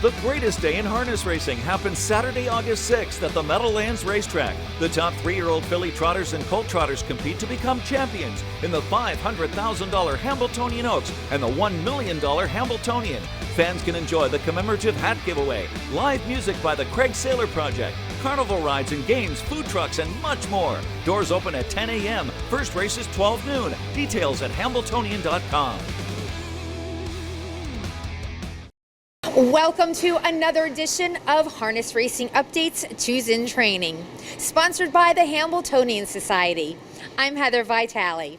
The greatest day in harness racing happens Saturday, August 6th at the Meadowlands Racetrack. The top 3-year-old filly trotters and colt trotters compete to become champions in the $500,000 Hamiltonian Oaks and the $1 million Hamiltonian. Fans can enjoy the commemorative hat giveaway, live music by the Craig Saylor Project, carnival rides and games, food trucks, and much more. Doors open at 10 a.m. First race is 12 noon. Details at Hamiltonian.com. Welcome to another edition of Harness Racing Updates, Two's in Training, sponsored by the Hamiltonian Society. I'm Heather Vitale.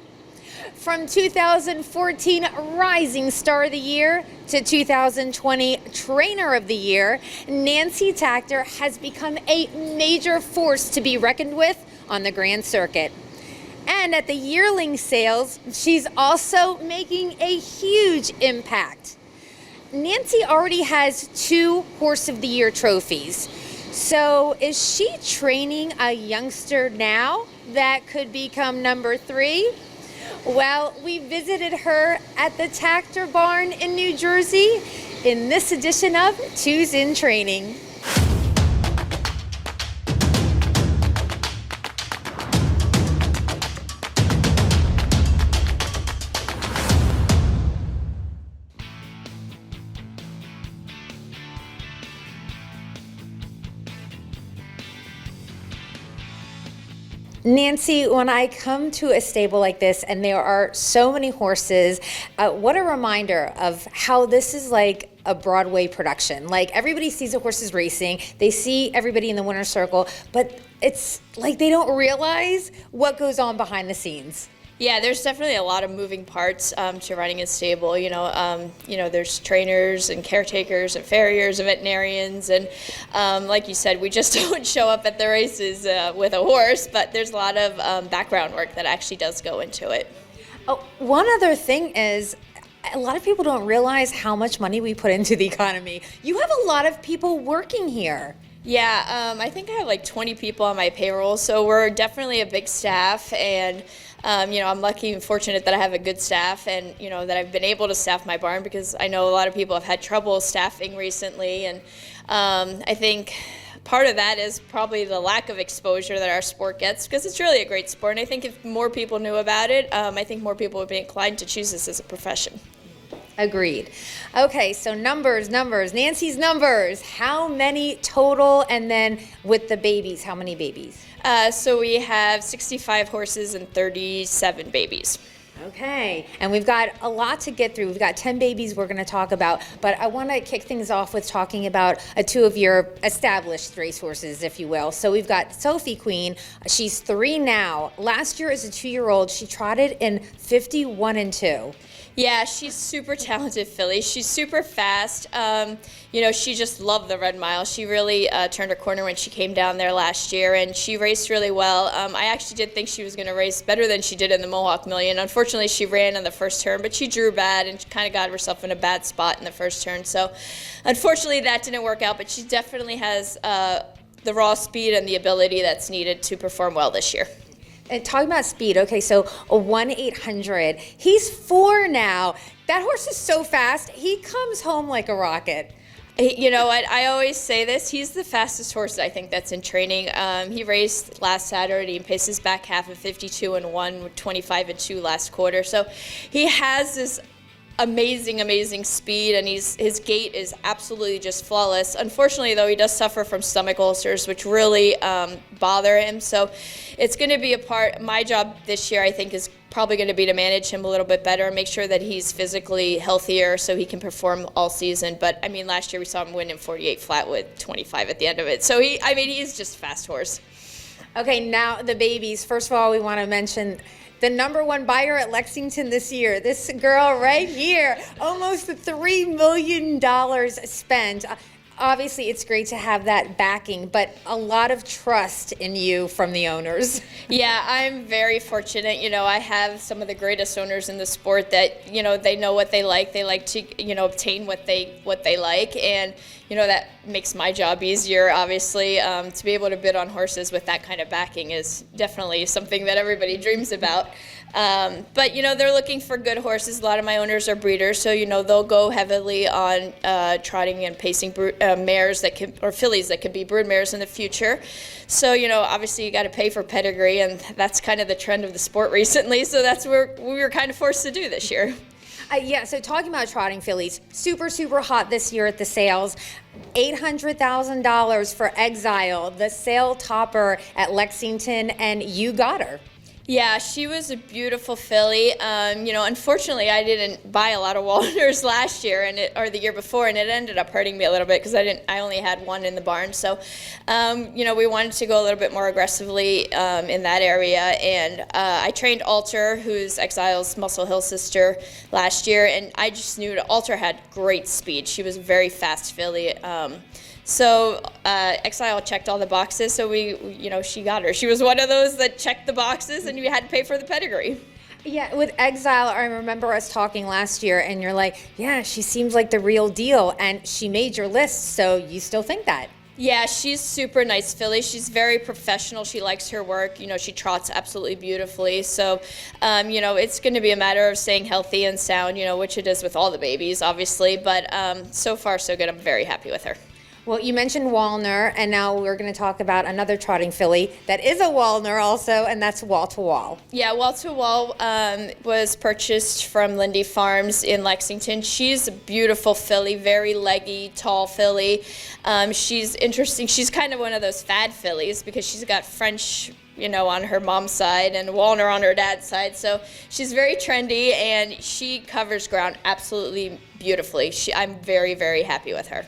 From 2014 Rising Star of the Year to 2020 Trainer of the Year, Nancy Takter has become a major force to be reckoned with on the Grand Circuit. And at the yearling sales, she's also making a huge impact. Nancy already has 2 Horse of the Year trophies. So is she training a youngster now that could become number 3? Well, we visited her at the Takter Barn in New Jersey in this edition of Two's in Training. Nancy, when I come to a stable like this and there are so many horses, what a reminder of how this is like a Broadway production. Like everybody sees the horses racing, they see everybody in the winner's circle, but it's like they don't realize what goes on behind the scenes. Yeah, there's definitely a lot of moving parts to running a stable. There's trainers and caretakers and farriers and veterinarians, and like you said, we just don't show up at the races with a horse, but there's a lot of background work that actually does go into it. Oh, one other thing is, a lot of people don't realize how much money we put into the economy. You have a lot of people working here. Yeah, I think I have like 20 people on my payroll, so we're definitely a big staff, and I'm lucky and fortunate that I have a good staff, and that I've been able to staff my barn, because I know a lot of people have had trouble staffing recently, and I think part of that is probably the lack of exposure that our sport gets, because it's really a great sport, and I think if more people knew about it, I think more people would be inclined to choose this as a profession. Agreed. Okay, so numbers. Nancy's numbers. How many total? And then with the babies, how many babies? So we have 65 horses and 37 babies. Okay, and we've got a lot to get through. We've got 10 babies we're going to talk about, but I want to kick things off with talking about 2 of your established racehorses, if you will. So we've got Sophie Queen. She's 3 now. Last year as a 2-year-old, she trotted in 51 and 2. Yeah, she's super talented filly. She's super fast. She just loved the Red Mile. She really turned her corner when she came down there last year, and she raced really well. I actually did think she was going to race better than she did in the Mohawk Million. Unfortunately, she ran in the first turn, but she drew bad and kind of got herself in a bad spot in the first turn. So, unfortunately, that didn't work out, but she definitely has the raw speed and the ability that's needed to perform well this year. And talking about speed, okay, so a 1-800. He's 4 now. That horse is so fast. He comes home like a rocket. You know what? I always say this. He's the fastest horse I think that's in training. He raced last Saturday and paced his back half of 52 and 1 with 25 and 2 last quarter. So he has this amazing speed, and his gait is absolutely just flawless. Unfortunately, though, he does suffer from stomach ulcers, which really bother him. So it's going to be my job this year, I think, is probably going to be to manage him a little bit better and make sure that he's physically healthier so he can perform all season. But I mean, last year we saw him win in 48 flat with 25 at the end of it. So he's just a fast horse. Okay, now the babies. First of all, we want to mention the #1 buyer at Lexington this year. This girl right here, almost $3 million spent. Obviously, it's great to have that backing, but a lot of trust in you from the owners. Yeah, I'm very fortunate. I have some of the greatest owners in the sport that, they know what they like. They like to, obtain what they like, and that makes my job easier. Obviously, to be able to bid on horses with that kind of backing is definitely something that everybody dreams about. But, they're looking for good horses. A lot of my owners are breeders, so, they'll go heavily on trotting and pacing mares or fillies that could be brood mares in the future. So, obviously you got to pay for pedigree, and that's kind of the trend of the sport recently, so that's what we were kind of forced to do this year. Yeah, so talking about trotting fillies, super, super hot this year at the sales. $800,000 for Exile, the sale topper at Lexington, and you got her. Yeah, she was a beautiful filly. Unfortunately, I didn't buy a lot of Walners last year or the year before, and it ended up hurting me a little bit because I only had one in the barn. So, we wanted to go a little bit more aggressively in that area, and I trained Alter, who's Exile's Muscle Hill sister, last year, and I just knew Alter had great speed. She was a very fast filly. So Exile checked all the boxes, so she got her. She was one of those that checked the boxes, and you had to pay for the pedigree. Yeah, with Exile, I remember us talking last year, and you're like, yeah, she seems like the real deal, and she made your list, so you still think that? Yeah, she's super nice filly. She's very professional. She likes her work. She trots absolutely beautifully. So, it's going to be a matter of staying healthy and sound, which it is with all the babies, obviously. But so far, so good. I'm very happy with her. Well, you mentioned Walner, and now we're going to talk about another trotting filly that is a Walner also, and that's Wall to Wall. Yeah, Wall to Wall was purchased from Lindy Farms in Lexington. She's a beautiful filly, very leggy, tall filly. She's interesting. She's kind of one of those fad fillies because she's got French, on her mom's side and Walner on her dad's side. So she's very trendy, and she covers ground absolutely beautifully. I'm very, very happy with her.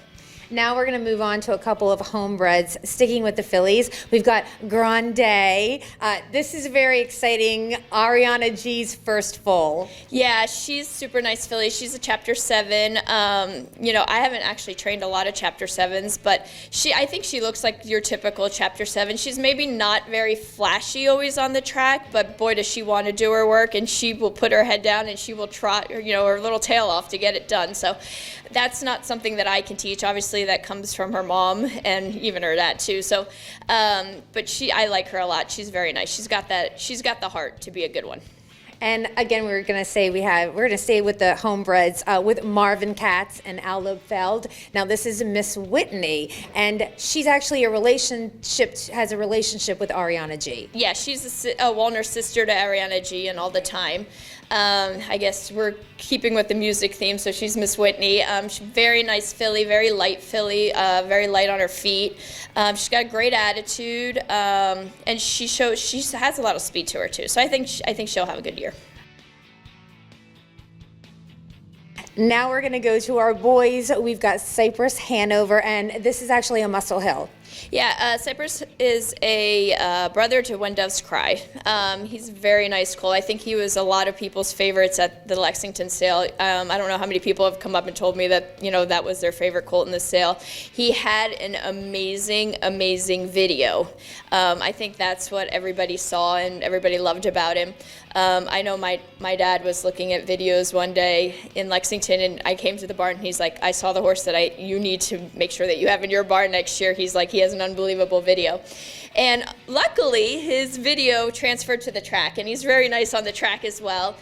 Now we're going to move on to a couple of homebreds. Sticking with the fillies, we've got Grande. This is very exciting. Ariana G's first foal. Yeah, she's super nice filly. She's a Chapter 7. I haven't actually trained a lot of Chapter 7s, but I think she looks like your typical Chapter 7. She's maybe not very flashy always on the track, but boy, does she want to do her work, and she will put her head down and she will trot, her little tail off to get it done. So that's not something that I can teach. Obviously, that comes from her mom and even her dad too. So, but I like her a lot. She's very nice. She's got the heart to be a good one. And again, we're going to stay with the homebreds with Marvin Katz and Al Lobfeld. Now, this is Miss Whitney, and she's actually has a relationship with Ariana G. Yeah, she's a Walner sister to Ariana G, and all the time. I guess we're keeping with the music theme, so she's Miss Whitney. She's very nice filly, very light filly, very light on her feet. She's got a great attitude, and she has a lot of speed to her too. So I think she'll have a good year. Now we're going to go to our boys. We've got Cypress Hanover, and this is actually a Muscle Hill. Yeah, Cypress is a brother to When Doves Cry. He's a very nice colt. I think he was a lot of people's favorites at the Lexington sale. I don't know how many people have come up and told me that, that was their favorite colt in the sale. He had an amazing, amazing video. I think that's what everybody saw and everybody loved about him. I know my dad was looking at videos one day in Lexington, and I came to the barn, and he's like, I saw the horse that you need to make sure that you have in your barn next year. He's like, he has an unbelievable video. And luckily, his video transferred to the track, and he's very nice on the track as well.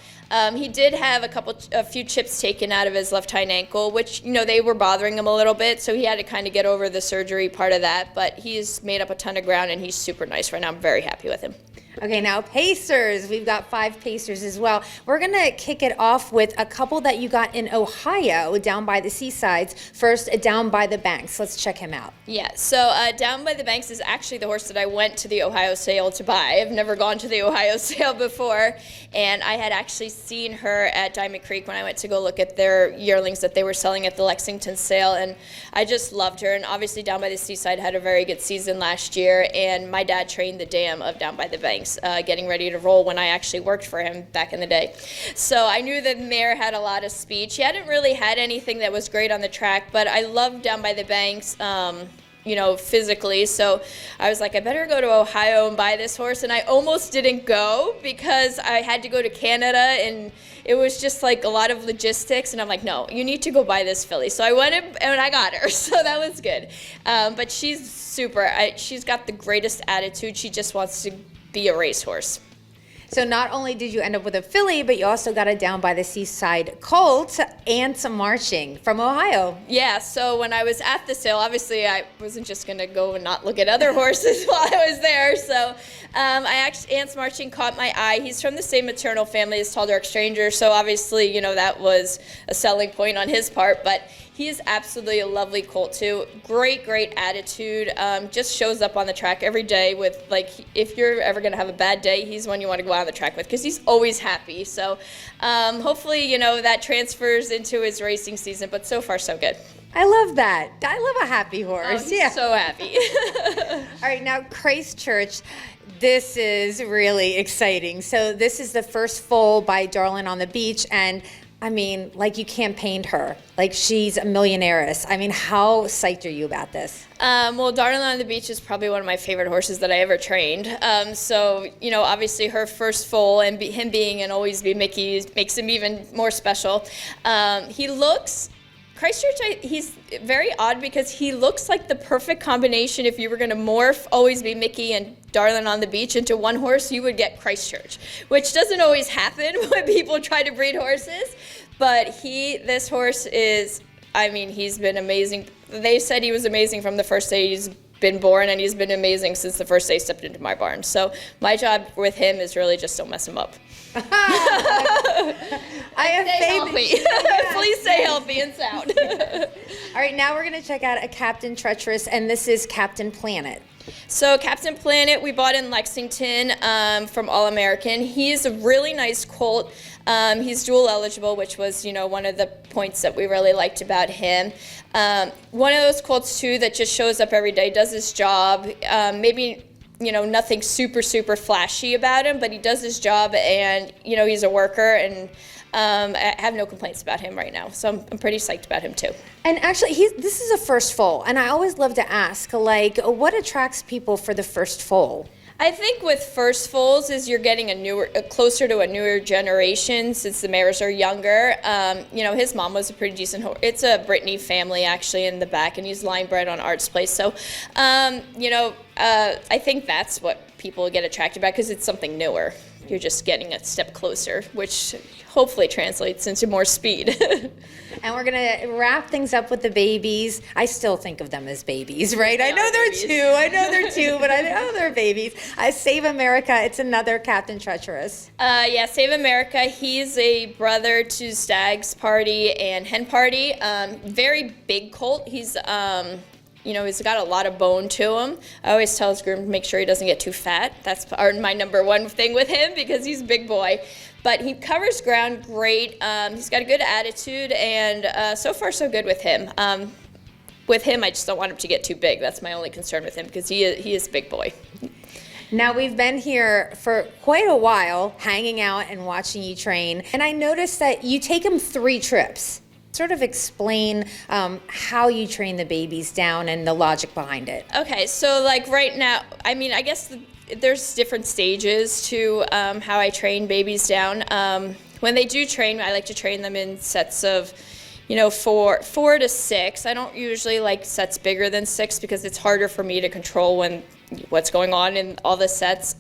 He did have a few chips taken out of his left hind ankle, which, they were bothering him a little bit, so he had to kind of get over the surgery part of that, but he's made up a ton of ground, and he's super nice right now. I'm very happy with him. Okay, now Pacers. We've got 5 Pacers as well. We're going to kick it off with a couple that you got in Ohio, down by the seasides. First, Down by the Banks. Let's check him out. Yeah, so Down by the Banks is actually the horse that I went to the Ohio sale to buy. I've never gone to the Ohio sale before, and I had actually seen her at Diamond Creek when I went to go look at their yearlings that they were selling at the Lexington sale, and I just loved her. And obviously Down by the Seaside had a very good season last year, and my dad trained the dam of Down by the Banks, getting ready to roll when I actually worked for him back in the day. So I knew the mare had a lot of speed. She hadn't really had anything that was great on the track, but I loved Down by the Banks, physically. So I was like, I better go to Ohio and buy this horse. And I almost didn't go because I had to go to Canada, and it was just like a lot of logistics. And I'm like, no, you need to go buy this filly. So I went and I got her. So that was good. But she's super. She's got the greatest attitude. She just wants to be a racehorse. So not only did you end up with a filly, but you also got a down by the seaside colt and some marching from Ohio. Yeah, so when I was at the sale, obviously I wasn't just going to go and not look at other horses while I was there. So Ant's Marching caught my eye. He's from the same maternal family as Tall Dark Stranger, so obviously, that was a selling point on his part. But he is absolutely a lovely colt too. Great attitude. Just shows up on the track every day with, if you're ever going to have a bad day, he's one you want to go out on the track with because he's always happy. So hopefully, that transfers into his racing season, but so far so good. I love that. I love a happy horse. Oh, he's so happy. All right, now Christchurch. This is really exciting. So this is the first foal by Darling on the Beach, and I mean, you can't paint her. She's a millionairess. I mean, how psyched are you about this? Well, Darling on the Beach is probably one of my favorite horses that I ever trained. So, obviously her first foal and him being an Always Be Mickey makes him even more special. Christchurch, he's very odd because he looks like the perfect combination. If you were going to morph Always Be Mickey and Darling on the Beach into one horse, you would get Christchurch, which doesn't always happen when people try to breed horses. But this horse is, he's been amazing. They said he was amazing from the first day he's been born, and he's been amazing since the first day he stepped into my barn. So my job with him is really just don't mess him up. I have stay faith. Healthy. Please stay healthy and sound. All right, now we're going to check out a Captain Treacherous, and this is Captain Planet. So Captain Planet, we bought in Lexington from All American. He's a really nice colt. He's dual eligible, which was, one of the points that we really liked about him. One of those colts too that just shows up every day, does his job. Maybe nothing super flashy about him, but he does his job, and he's a worker, and I have no complaints about him right now. So I'm pretty psyched about him too. And actually, this is a first foal, and I always love to ask, what attracts people for the first foal? I think with first foals is you're getting closer to a newer generation since the mares are younger. His mom was a pretty decent horse. It's a Brittany family actually in the back, and he's line bred on Arts Place. So, I think that's what people get attracted by because it's something newer. You're just getting a step closer, which hopefully translates into more speed. And we're going to wrap things up with the babies. I still think of them as babies, right? I know they're two, but I know they're babies. Save America, it's another Captain Treacherous. Save America, he's a brother to Stag's Party and Hen Party. Very big colt. He's he's got a lot of bone to him. I always tell his groom to make sure he doesn't get too fat. That's my number one thing with him because he's a big boy. But he covers ground great. He's got a good attitude, and so far so good with him. With him, I just don't want him to get too big. That's my only concern with him because he is a big boy. Now, we've been here for quite a while, hanging out and watching you train, and I noticed that you take him 3 trips. Sort of explain how you train the babies down and the logic behind it. Okay, so right now, I guess there's different stages to how I train babies down. When they do train, I like to train them in sets of, 4 to 6. I don't usually like sets bigger than 6 because it's harder for me to control what's going on in all the sets.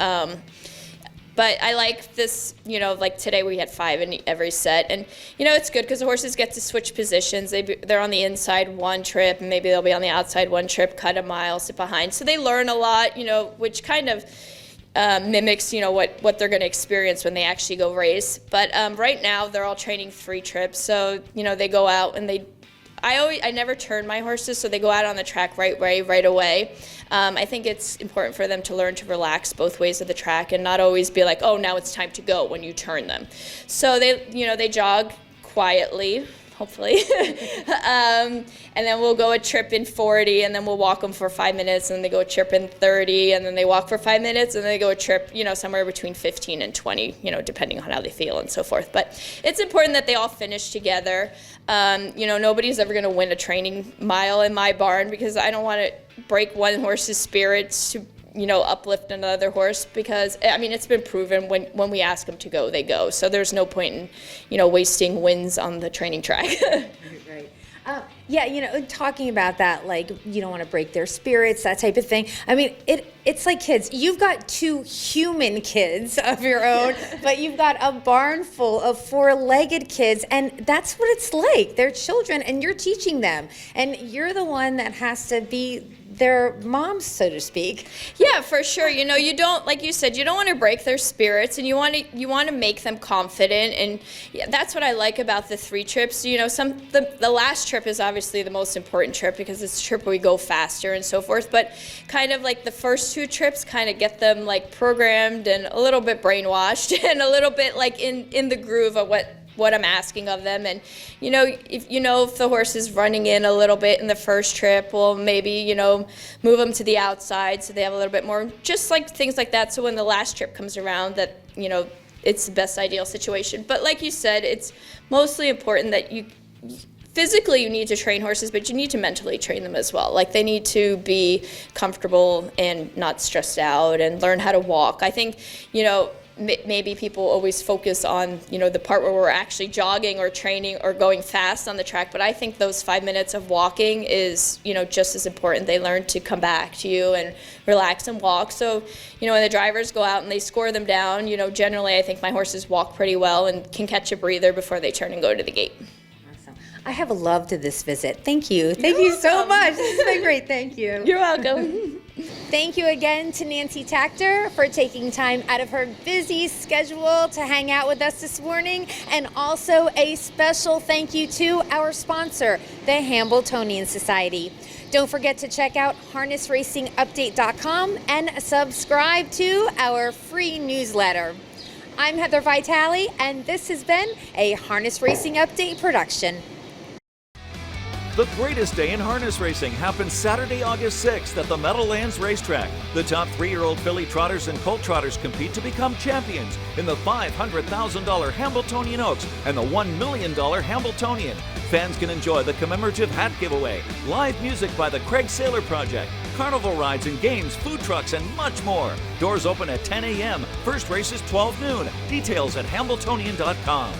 But I like this, today we had 5 in every set. And, it's good because the horses get to switch positions. They're on the inside one trip, and maybe they'll be on the outside one trip, cut a mile, sit behind. So they learn a lot, which kind of mimics, what they're going to experience when they actually go race. But right now, they're all training 3 trips. So, they go out and I never turn my horses, so they go out on the track right away. I think it's important for them to learn to relax both ways of the track and not always be like, oh, now it's time to go when you turn them. So they jog quietly, hopefully, and then we'll go a trip in 40, and then we'll walk them for 5 minutes, and then they go a trip in 30, and then they walk for 5 minutes, and then they go a trip, somewhere between 15 and 20, depending on how they feel and so forth. But it's important that they all finish together. Nobody's ever going to win a training mile in my barn because I don't want to break one horse's spirits to uplift another horse because, it's been proven when we ask them to go, they go. So there's no point in, wasting wins on the training track. Right. Yeah, talking about that, like you don't want to break their spirits, that type of thing. I mean, it's like kids. You've got 2 human kids of your own, but you've got a barn full of 4-legged kids, and that's what it's like. They're children, and you're teaching them, and you're the one that has to be their moms, so to speak. Yeah, for sure. You don't, like you said, you don't want to break their spirits, and you want to make them confident, and that's what I like about the 3 trips. The last trip is obviously the most important trip because it's a trip where we go faster and so forth. But kind of like the first 2 trips, kind of get them like programmed and a little bit brainwashed and a little bit like in the groove of what I'm asking of them. And if the horse is running in a little bit in the first trip, well, maybe move them to the outside so they have a little bit more, just like things like that, so when the last trip comes around that it's the best ideal situation. But like you said, it's mostly important that physically you need to train horses, but you need to mentally train them as well. Like they need to be comfortable and not stressed out and learn how to walk. I think maybe people always focus on the part where we're actually jogging or training or going fast on the track, but I think those 5 minutes of walking is just as important. They learn to come back to you and relax and walk. So when the drivers go out and they score them down, generally I think my horses walk pretty well and can catch a breather before they turn and go to the gate. Awesome. I have loved this visit. Thank you so much. This has been great. Thank you. You're welcome. Thank you again to Nancy Takter for taking time out of her busy schedule to hang out with us this morning. And also a special thank you to our sponsor, the Hamiltonian Society. Don't forget to check out harnessracingupdate.com and subscribe to our free newsletter. I'm Heather Vitale, and this has been a Harness Racing Update production. The greatest day in harness racing happens Saturday, August 6th at the Meadowlands Racetrack. The top 3-year-old filly trotters and colt trotters compete to become champions in the $500,000 Hamiltonian Oaks and the $1 million Hamiltonian. Fans can enjoy the commemorative hat giveaway, live music by the Craig Saylor Project, carnival rides and games, food trucks, and much more. Doors open at 10 a.m. First race is 12 noon. Details at Hamiltonian.com.